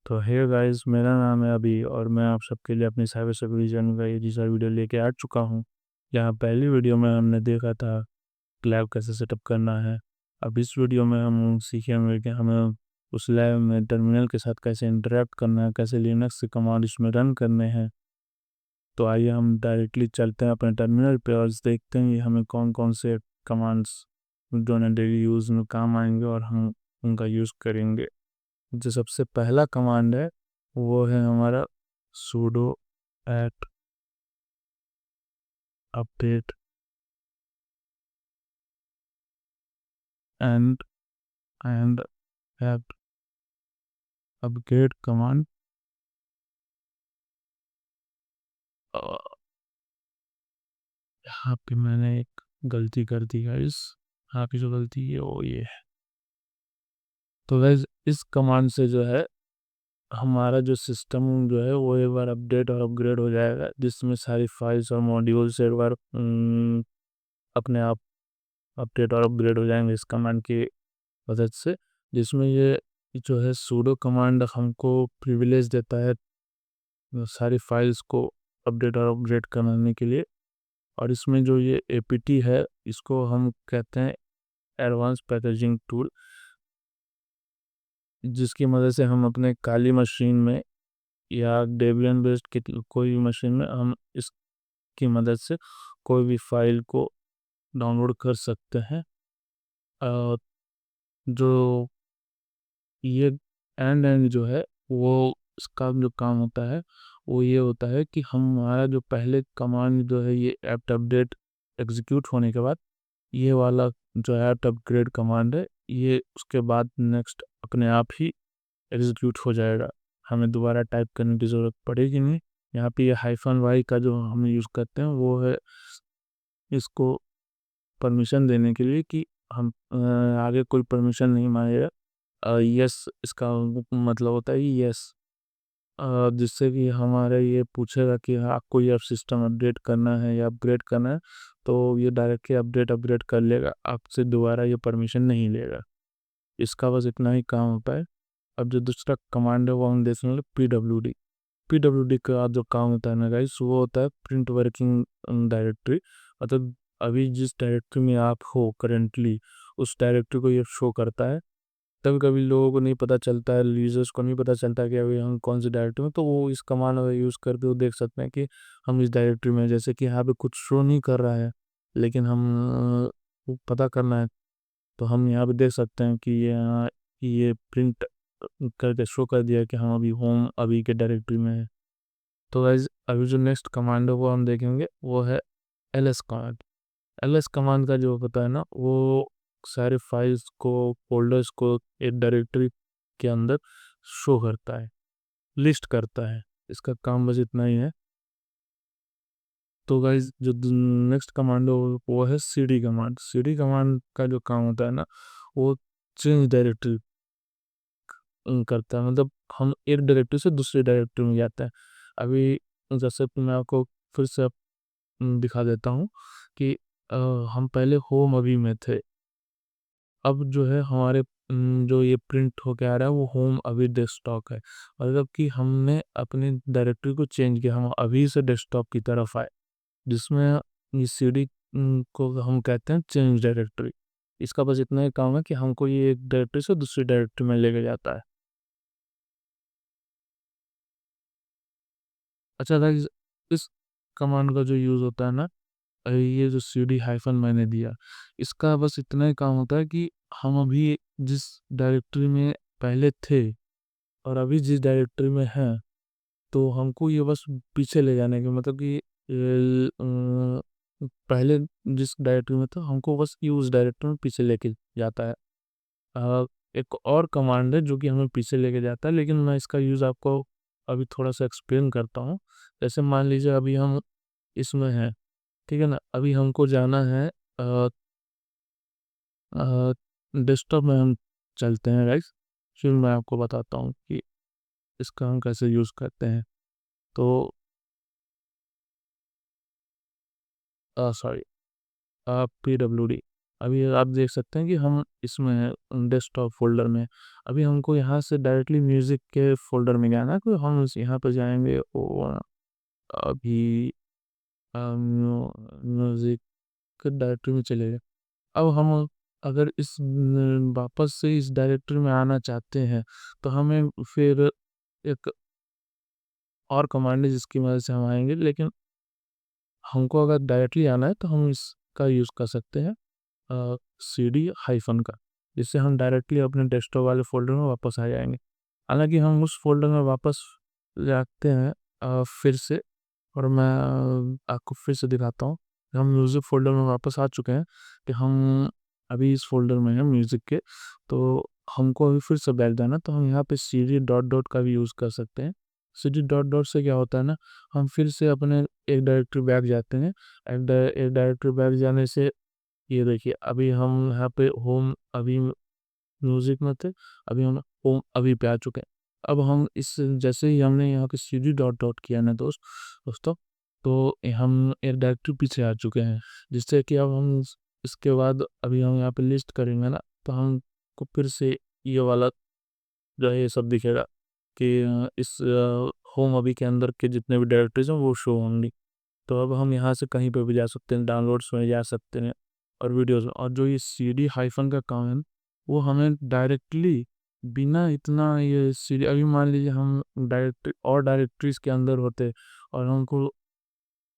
तो hey guys, मेरा नाम है अभी और मैं आप सबके लिए अपनी साइबर सिक्योरिटी जर्नी का ये तीसरा वीडियो लेके आ चुका हूँ। यहाँ पहली वीडियो में हमने देखा था लैब कैसे सेटअप करना है। अब इस वीडियो में हम सीखेंगे कि हमें उस लैब में टर्मिनल के साथ कैसे इंटरेक्ट करना है, कैसे लिनक्स के कमांड इसमें रन करने हैं। तो आइए हम डायरेक्टली चलते हैं अपने टर्मिनल पे और देखते हैं कि हमें कौन कौन से कमांड्स जो ना डेली यूज़ में काम आएंगे और हम उनका यूज़ करेंगे। जो सबसे पहला कमांड है वो है हमारा sudo at update and at upgrade command. यहाँ पे मैंने एक गलती कर दी गाइस। यहाँ की जो गलती है वो ये है। तो गाइस इस कमांड से जो है हमारा जो सिस्टम जो है वो एक बार अपडेट और अपग्रेड हो जाएगा, जिसमें सारी फाइल्स और मॉड्यूल्स एक बार अपने आप अपडेट और अपग्रेड हो जाएंगे इस कमांड की मदद से। जिसमें ये जो है सूडो कमांड हमको प्रिविलेज देता है सारी फाइल्स को अपडेट और अपग्रेड करने के लिए। और इसमें जो ये एपीटी है इसको हम कहते हैं एडवांस पैकेजिंग टूल, जिसकी मदद से हम अपने काली मशीन में या डेबियन बेस्ड कोई भी मशीन में हम इसकी मदद से कोई भी फाइल को डाउनलोड कर सकते हैं। और जो ये एंड एंड जो है वो इसका जो काम होता है वो ये होता है कि हमारा जो पहले कमांड जो है ये ऐप अपडेट एग्जीक्यूट होने के बाद ये वाला जो ऐप अपग्रेड कमांड है ये उसके बाद नेक्स्ट अपने आप ही एग्जीक्यूट हो जाएगा। हमें दोबारा टाइप करने की ज़रूरत पड़ेगी नहीं। यहाँ पे ये हाइफन वाई का जो हम यूज़ करते हैं वो है इसको परमिशन देने के लिए कि हम आगे कोई परमिशन नहीं मांगेगा। यस इसका मतलब होता है यस, जिससे कि हमारे ये पूछेगा कि आपको ये अब सिस्टम अपडेट करना है या अपग्रेड करना है, तो ये डायरेक्टली अपग्रेड कर लेगा, आपसे दोबारा ये परमिशन नहीं लेगा। इसका बस इतना ही काम होता है। अब जो दूसरा कमांड है वो हम देखेंगे PWD। PWD का जो काम होता है ना गाइस वो होता है प्रिंट वर्किंग डायरेक्टरी। मतलब अभी जिस डायरेक्टरी में आप हो करेंटली उस डायरेक्टरी को ये शो करता है। कभी कभी लोगों को नहीं पता चलता है, यूजर्स को नहीं पता चलता कि अभी हम कौन सी डायरेक्टरी में, तो वो इस कमांड का यूज़ करके वो देख सकते हैं कि हम इस डायरेक्टरी में, जैसे कि यहाँ पे कुछ शो नहीं कर रहा है लेकिन हम वो पता करना है, तो हम यहाँ पे देख सकते हैं कि ये प्रिंट करके शो कर दिया कि हम अभी होम अभी के डायरेक्टरी में है। तो गाइस अभी जो नेक्स्ट कमांड है वो हम देखेंगे वो है ls कमांड। ls कमांड का जो होता है ना वो सारे फाइल्स को फोल्डर्स को एक डायरेक्टरी के अंदर शो करता है, लिस्ट करता है। इसका काम बस इतना ही है। तो गाइज जो नेक्स्ट कमांड है वो है cd कमांड। cd कमांड का जो काम होता है ना वो चेंज डायरेक्टरी करता है। मतलब हम एक डायरेक्टरी से दूसरी डायरेक्टरी में जाते हैं। अभी जैसे कि मैं आपको फिर से दिखा देता हूँ कि अ, हम पहले होम अभी में थे। अब जो है हमारे जो ये प्रिंट होके आ रहा है वो होम अभी डेस्कटॉप है। मतलब कि हमने अपनी डायरेक्टरी को चेंज किया, हम अभी से डेस्कटॉप की तरफ आए, जिसमें ये सीडी को हम कहते हैं चेंज डायरेक्टरी। इसका बस इतना ही काम है कि हमको ये एक डायरेक्टरी से दूसरी डायरेक्टरी में लेके जाता है। अच्छा गाइस, इस कमांड का जो यूज़ होता है ना, ये जो cd हाइफन मैंने दिया इसका बस इतना ही काम होता है कि हम अभी जिस डायरेक्टरी में पहले थे और अभी जिस डायरेक्टरी में हैं, तो हमको ये बस पीछे ले जाने के, मतलब कि पहले जिस डायरेक्टरी में था हमको बस ये उस डायरेक्टरी में पीछे लेके जाता है। एक और कमांड है जो कि हमें पीछे लेके जाता है, लेकिन मैं इसका यूज़ आपको अभी थोड़ा सा एक्सप्लेन करता हूँ। जैसे मान लीजिए अभी हम इसमें हैं, ठीक है ना, अभी हमको जाना है डेस्कटॉप में हम चलते हैं गाइस। फिर मैं आपको बताता हूँ कि इसका हम कैसे यूज़ करते हैं। तो सॉरी, PWD अभी आप देख सकते हैं कि हम इसमें हैं, डेस्कटॉप फ़ोल्डर में। अभी हमको यहाँ से डायरेक्टली म्यूज़िक के फ़ोल्डर में जाना है, तो हम यहाँ पे जाएँगे अभी म्यूज़िक डायरेक्टरी में चले गए। अब हम अगर वापस से इस डायरेक्टरी में आना चाहते हैं, तो हमें फिर एक और कमांड है जिसकी मदद से हम आएँगे, लेकिन हमको अगर डायरेक्टली आना है तो हम इसका यूज़ कर सकते हैं, सीडी हाइफ़न का, जिससे हम डायरेक्टली अपने डेस्कटॉप वाले फ़ोल्डर में वापस आ जाएँगे। हालाँकि हम उस फ़ोल्डर में वापस जाते हैं फिर से, और मैं आपको फिर से दिखाता हूँ। हम म्यूज़िक फ़ोल्डर में वापस आ चुके हैं, कि हम अभी इस फ़ोल्डर में हैं म्यूज़िक के, तो हमको अभी फिर से बैक जाना है, तो हम यहाँ पे सीडी डॉट डॉट का भी यूज़ कर सकते हैं। सीडी डॉट डॉट से क्या होता है ना, हम फिर से अपने एक डायरेक्टरी बैक जाते हैं। एक डायरेक्टरी बैक जाने से ये देखिए, अभी हम यहाँ पे होम अभी म्यूज़िक में थे, अभी हम होम अभी पे आ चुके हैं। अब हम इस जैसे ही हमने यहाँ पे सीडी डॉट डॉट किया ना दोस्तों, तो हम एक डायरेक्टरी पीछे आ चुके हैं, जिससे कि अब हम इसके बाद अभी हम यहाँ पे लिस्ट करेंगे ना, तो हमको फिर से ये वाला जो है ये सब दिखेगा कि इस होम अभी के अंदर के जितने भी डायरेक्टरीज हैं वो शो होंगी। तो अब हम यहाँ से कहीं पे भी जा सकते हैं, डाउनलोड्स में जा सकते हैं और वीडियोज़ में। और जो ये सीडी हाइफ़न का काम है, वो हमें डायरेक्टली बिना इतना ये सीडी, अभी मान लीजिए हम डायरेक्टरीज़ के अंदर होते और हमको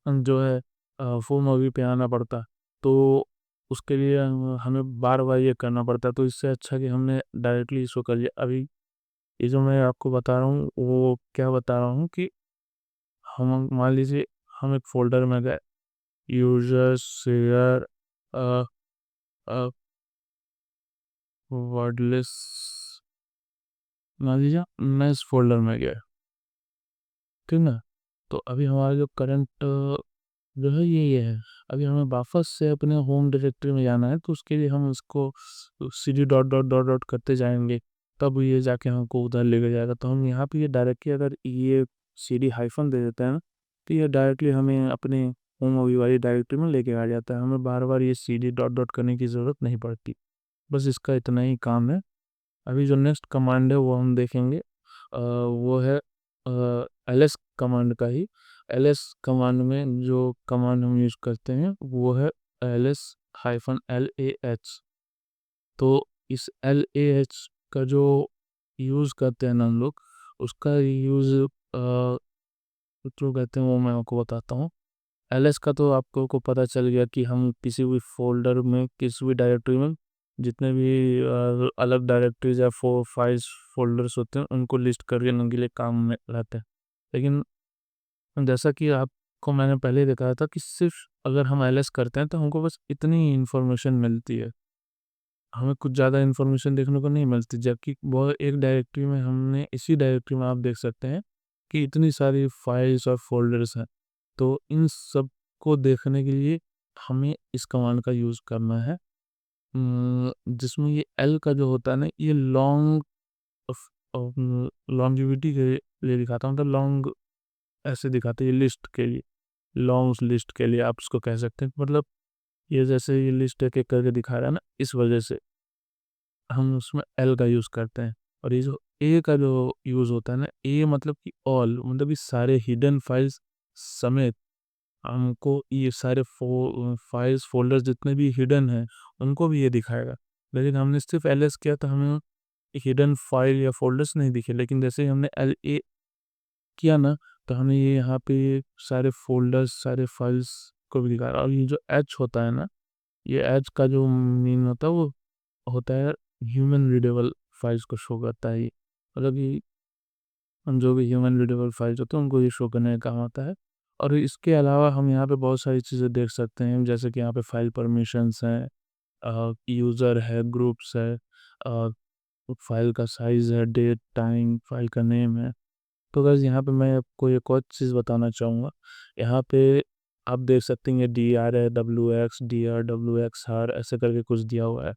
जो है फ़ोन अभी पे आना पड़ता, तो उसके लिए हमें बार-बार ये करना पड़ता। तो इससे अच्छा कि हमने डायरेक्टली इसको कर लिया। अभी ये जो मैं आपको बता रहा हूँ, वो क्या बता रहा हूँ कि हम मान लीजिए हम एक फ़ोल्डर में गए, यूज़र शेयर अ अ, वर्डलेस, मान लीजिए मैं इस फ़ोल्डर में गया, ठीक ना? तो अभी हमारा जो करंट जो है ये है। अभी हमें वापस से अपने होम डायरेक्टरी में जाना है, तो उसके लिए हम उसको CD dot dot dot dot करते जाएँगे, तब ये जाके हमको उधर लेके जाएगा। तो हम यहाँ पे ये डायरेक्टली अगर ये सीडी हाइफ़न दे देते हैं ना, तो ये डायरेक्टली हमें अपने होम अभी वाली डायरेक्टरी में लेके आ जाता है। हमें बार-बार ये सीडी डॉट डॉट करने की ज़रूरत नहीं पड़ती। बस इसका इतना ही काम है। अभी जो नेक्स्ट कमांड है वो हम देखेंगे, वो है एलएस कमांड का ही। एलएस कमांड में जो कमांड हम यूज़ करते हैं वो है एलएस हाइफन एलएएच। तो इस एलएएच का जो यूज़ करते हैं ना हम लोग, उसका यूज़ जो कहते हैं वो मैं आपको बताता हूँ। एलएस का तो आपको को पता चल गया कि हम किसी भी फ़ोल्डर में, किसी भी डायरेक्टरी में जितने भी अलग डायरेक्टरीज़ या फाइल्स, फ़ोल्डर्स होते हैं, उनको लिस्ट करने के लिए काम में लाते हैं। लेकिन जैसा कि आपको मैंने पहले ही बताया था कि सिर्फ़ अगर हम एलएस करते हैं, तो हमको बस इतनी इन्फॉर्मेशन मिलती है। हमें कुछ ज़्यादा इन्फॉर्मेशन देखने को नहीं मिलती, जबकि वो एक डायरेक्टरी में हमने, इसी डायरेक्टरी में आप देख सकते हैं कि इतनी सारी फाइल्स और फ़ोल्डर्स हैं। तो इन सब को देखने के लिए हमें इस कमांड का यूज़ करना है। जिसमें ये एल का जो होता है ना, ये लॉन्जेविटी के लिए दिखाता है, मतलब लॉन्ग ऐसे दिखाते हैं, ये लिस्ट के लिए, लॉन्ग लिस्ट के लिए आप उसको कह सकते हैं। मतलब ये जैसे ये लिस्ट एक-एक करके दिखा रहा है ना, इस वजह से हम उसमें एल का यूज़ करते हैं। और ये जो ए का जो यूज़ होता है ना, ए मतलब कि ऑल, मतलब ये सारे हिडन फाइल्स समेत हमको ये सारे फाइल्स, फ़ोल्डर्स जितने भी हिडन हैं, उनको भी ये दिखाएगा। लेकिन हमने सिर्फ़ एलएस किया तो हमें हिडन फाइल या फ़ोल्डर्स नहीं दिखे, लेकिन जैसे ही हमने एलए किया ना, तो हमें ये यहाँ पे सारे फ़ोल्डर्स, सारे फाइल्स को भी दिखा रहा है। और ये जो एच होता है ना, ये एच का जो मीन होता है वो होता है ह्यूमन रीडेबल फाइल्स को शो करता है ये। मतलब ये जो भी ह्यूमन रीडेबल फाइल्स होते हैं उनको ये शो करने का काम आता है। और इसके अलावा हम यहाँ पे बहुत सारी चीज़ें देख सकते हैं, जैसे कि यहाँ पे फाइल परमिशंस हैं, यूज़र है, ग्रुप्स है, अ, फाइल का साइज़ है, डेट, टाइम, फाइल का नेम है। तो गाइस यहाँ पे मैं आपको एक और चीज़ बताना चाहूँगा। यहाँ पे आप देख सकते हैं ये डीआर है, डब्ल्यूएक्स, डीआर, डब्ल्यूएक्सआर ऐसे करके कुछ दिया हुआ है।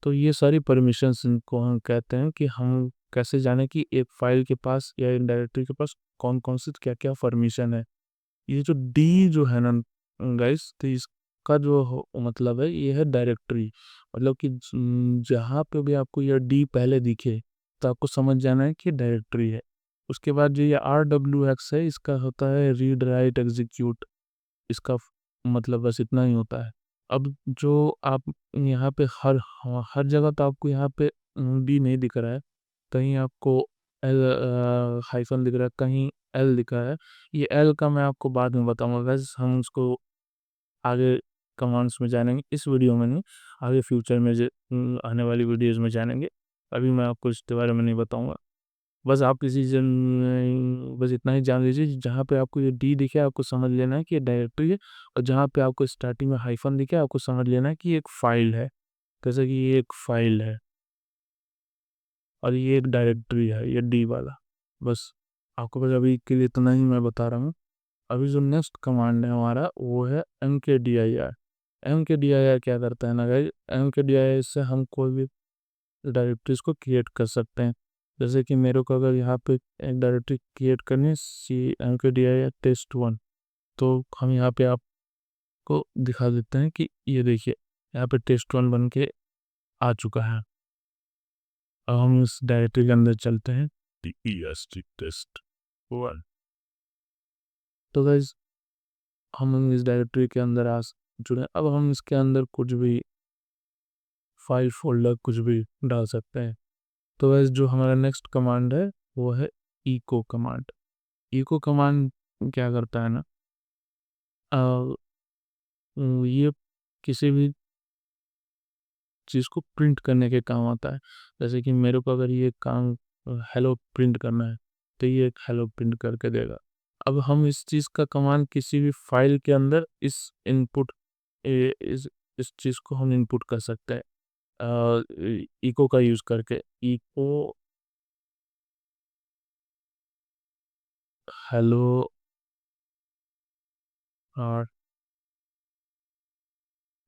तो ये सारी परमिशंस इनको हम कहते हैं कि हम कैसे जानें कि एक फ़ाइल के पास या एक डायरेक्टरी के पास कौन-कौन सी क्या-क्या परमिशन है। ये जो डी जो है ना गाइस, तो का जो मतलब है ये है डायरेक्टरी। मतलब कि जहाँ पे भी आपको ये डी पहले दिखे तो आपको समझ जाना है कि डायरेक्टरी है। उसके बाद जो ये RWX है इसका होता है रीड राइट एग्जीक्यूट। इसका मतलब बस इतना ही होता है। अब जो आप यहाँ पे हर जगह तो आपको यहाँ पे डी नहीं दिख रहा है। कहीं आपको एल हाइफन दिख रहा है, कहीं एल दिख रहा है। ये एल का मैं आपको बाद में बताऊंगा, वैसे हम उसको आगे कमांड्स में जानेंगे, इस वीडियो में नहीं, आगे फ्यूचर में आने वाली वीडियोस में जानेंगे। अभी मैं आपको इसके बारे में नहीं बताऊंगा। बस आप किसी बस इतना ही जान लीजिए, जहाँ पे आपको ये डी दिखे आपको समझ लेना है कि ये डायरेक्टरी है। और जहाँ पे आपको स्टार्टिंग में हाइफन दिखे आपको समझ लेना है कि ये एक फाइल है। जैसे कि ये एक फाइल है और ये एक डायरेक्टरी है, ये डी वाला। बस आपको बस अभी के लिए इतना ही मैं बता रहा हूँ। अभी जो नेक्स्ट कमांड है हमारा वो है mkdir। mkdir क्या करता है ना गाइस, mkdir से हम कोई भी डायरेक्टरीज को क्रिएट कर सकते हैं। जैसे कि मेरे को अगर यहाँ पे एक डायरेक्टरी क्रिएट करनी है mkdir test1, तो हम यहाँ पे आपको दिखा देते हैं कि ये देखिए यहाँ पे test1 बन के आ चुका है। अब हम इस डायरेक्टरी के अंदर चलते हैं, test1। तो गाइस हम इस डायरेक्टरी के अंदर आ जुड़े। अब हम इसके अंदर कुछ भी फाइल फोल्डर कुछ भी डाल सकते हैं। तो वैसे जो हमारा नेक्स्ट कमांड है वो है echo कमांड। echo कमांड क्या करता है ना, अ, ये किसी भी चीज़ को प्रिंट करने के काम आता है। जैसे कि मेरे को अगर ये काम हेलो प्रिंट करना है तो ये एक हेलो प्रिंट करके देगा। अब हम इस चीज़ का कमांड किसी भी फाइल के अंदर इस इनपुट इस चीज़ को हम इनपुट कर सकते हैं इको का यूज़ करके। इको हेलो और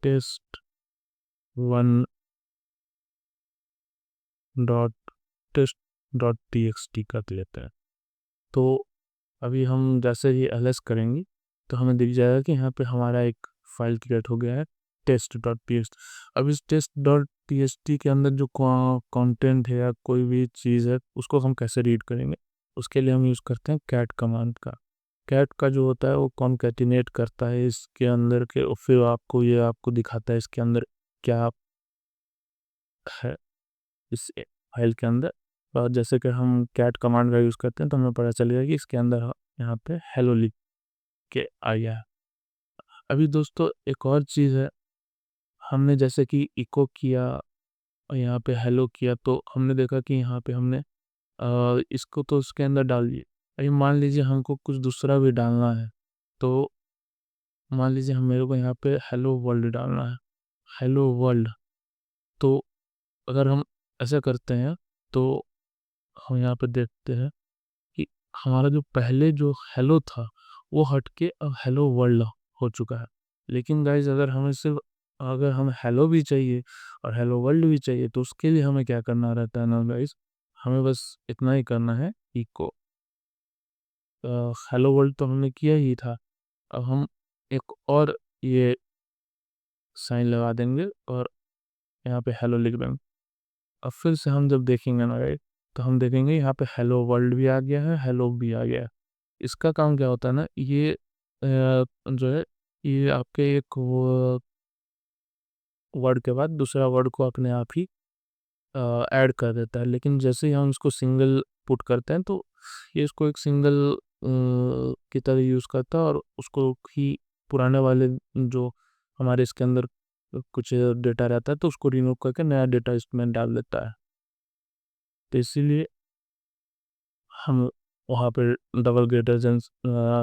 test1 dot test dot txt कर लेते हैं। तो अभी हम जैसे ही ls करेंगे तो हमें दिख जाएगा कि यहाँ पे हमारा एक फाइल क्रिएट हो गया है test.txt। अब इस test.txt के अंदर जो कंटेंट है या कोई भी चीज़ है उसको हम कैसे रीड करेंगे, उसके लिए हम यूज़ करते हैं कैट कमांड का। कैट का जो होता है वो कॉन्कैटिनेट करता है इसके अंदर के, और फिर आपको दिखाता है इसके अंदर क्या है इस फाइल के अंदर। और जैसे कि हम कैट कमांड का यूज़ करते हैं तो हमें पता चलेगा कि इसके अंदर यहाँ पे हेलो लिख के आया है। अभी दोस्तों एक और चीज़ है, हमने जैसे कि इको किया और यहाँ पे हेलो किया तो हमने देखा कि यहाँ पे हमने इसको तो उसके अंदर डाल दिए। अभी मान लीजिए हमको कुछ दूसरा भी डालना है, तो मान लीजिए हम मेरे को यहाँ पे हेलो वर्ल्ड डालना है, हेलो वर्ल्ड। तो अगर हम ऐसा करते हैं तो हम यहाँ पे देखते हैं कि हमारा जो पहले जो हेलो था वो हट के अब हेलो वर्ल्ड हो चुका है। लेकिन गाइज अगर हम हेलो भी चाहिए और हेलो वर्ल्ड भी चाहिए तो उसके लिए हमें क्या करना रहता है ना गाइज, हमें बस इतना ही करना है इको। हेलो वर्ल्ड तो हमने किया ही था, अब हम एक और ये साइन लगा देंगे और यहाँ पे हेलो लिख देंगे। अब फिर से हम जब देखेंगे ना राइट, तो हम देखेंगे यहाँ पे हेलो वर्ल्ड भी आ गया है, हेलो भी आ गया है। इसका काम क्या होता है ना, ये जो है ये आपके एक वर्ड के बाद दूसरा वर्ड को अपने आप ही ऐड कर देता है। लेकिन जैसे ही हम इसको सिंगल पुट करते हैं तो ये इसको एक सिंगल की तरह यूज़ करता है और उसको ही पुराने वाले जो हमारे इसके अंदर कुछ डेटा रहता है तो उसको रिमूव करके नया डेटा इसमें डाल देता है। तो इसीलिए हम वहाँ पर डबल ग्रेटर देन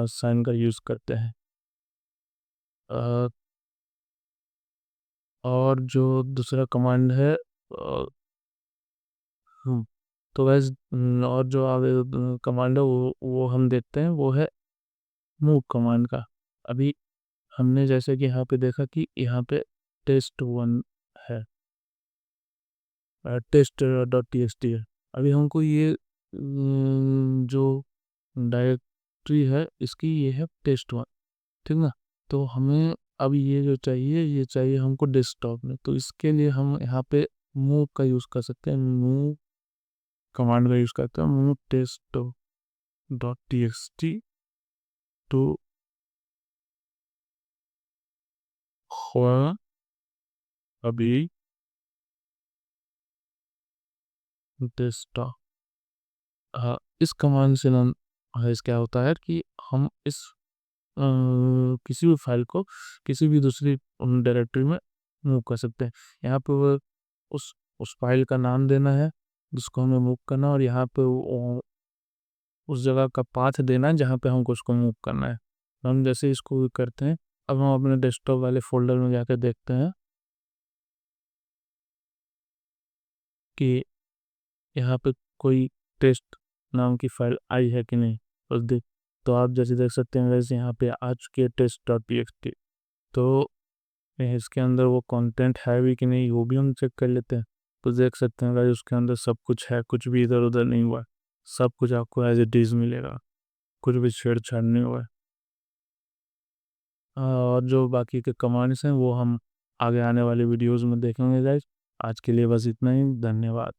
साइन का यूज़ करते हैं। अ, और जो दूसरा कमांड है हम्म, तो वैसे और जो आगे कमांड है वो हम देखते हैं, वो है मूव कमांड का। अभी हमने जैसे कि यहाँ पे देखा कि यहाँ पे test1 है, test.txt है। अभी हमको ये जो डायरेक्टरी है इसकी ये है test1, ठीक ना। तो हमें अब ये चाहिए हमको डेस्कटॉप में, तो इसके लिए हम यहाँ पे मूव का यूज़ कर सकते हैं। मूव कमांड का यूज़ करते हैं, move desktop dot T X T to अभी डेस्कटॉप। हाँ, इस कमांड से ना इस क्या होता है कि हम इस अ, किसी भी फाइल को किसी भी दूसरी डायरेक्टरी में मूव कर सकते हैं। यहाँ पे वो उस फाइल का नाम देना है जिसको हमें मूव करना है, और यहाँ पे उस जगह का पाथ देना है जहाँ पे हमको उसको मूव करना है। तो हम जैसे इसको करते हैं, अब हम अपने डेस्कटॉप वाले फोल्डर में जाकर देखते हैं कि यहाँ पे कोई टेस्ट नाम की फाइल आई है कि नहीं। बस देख, तो आप जैसे देख सकते हैं वैसे यहाँ पे आ चुकी है test dot T X T. तो इसके अंदर वो कंटेंट है भी कि नहीं वो भी हम चेक कर लेते हैं। तो देख सकते हैं भाई उसके अंदर सब कुछ है, कुछ भी इधर उधर नहीं हुआ है। सब कुछ आपको एज इट इज़ मिलेगा, कुछ भी छेड़छाड़ नहीं हुआ है। और जो बाकी के कमांड्स हैं वो हम आगे आने वाले वीडियोस में देखेंगे गाइस। आज के लिए बस इतना ही, धन्यवाद।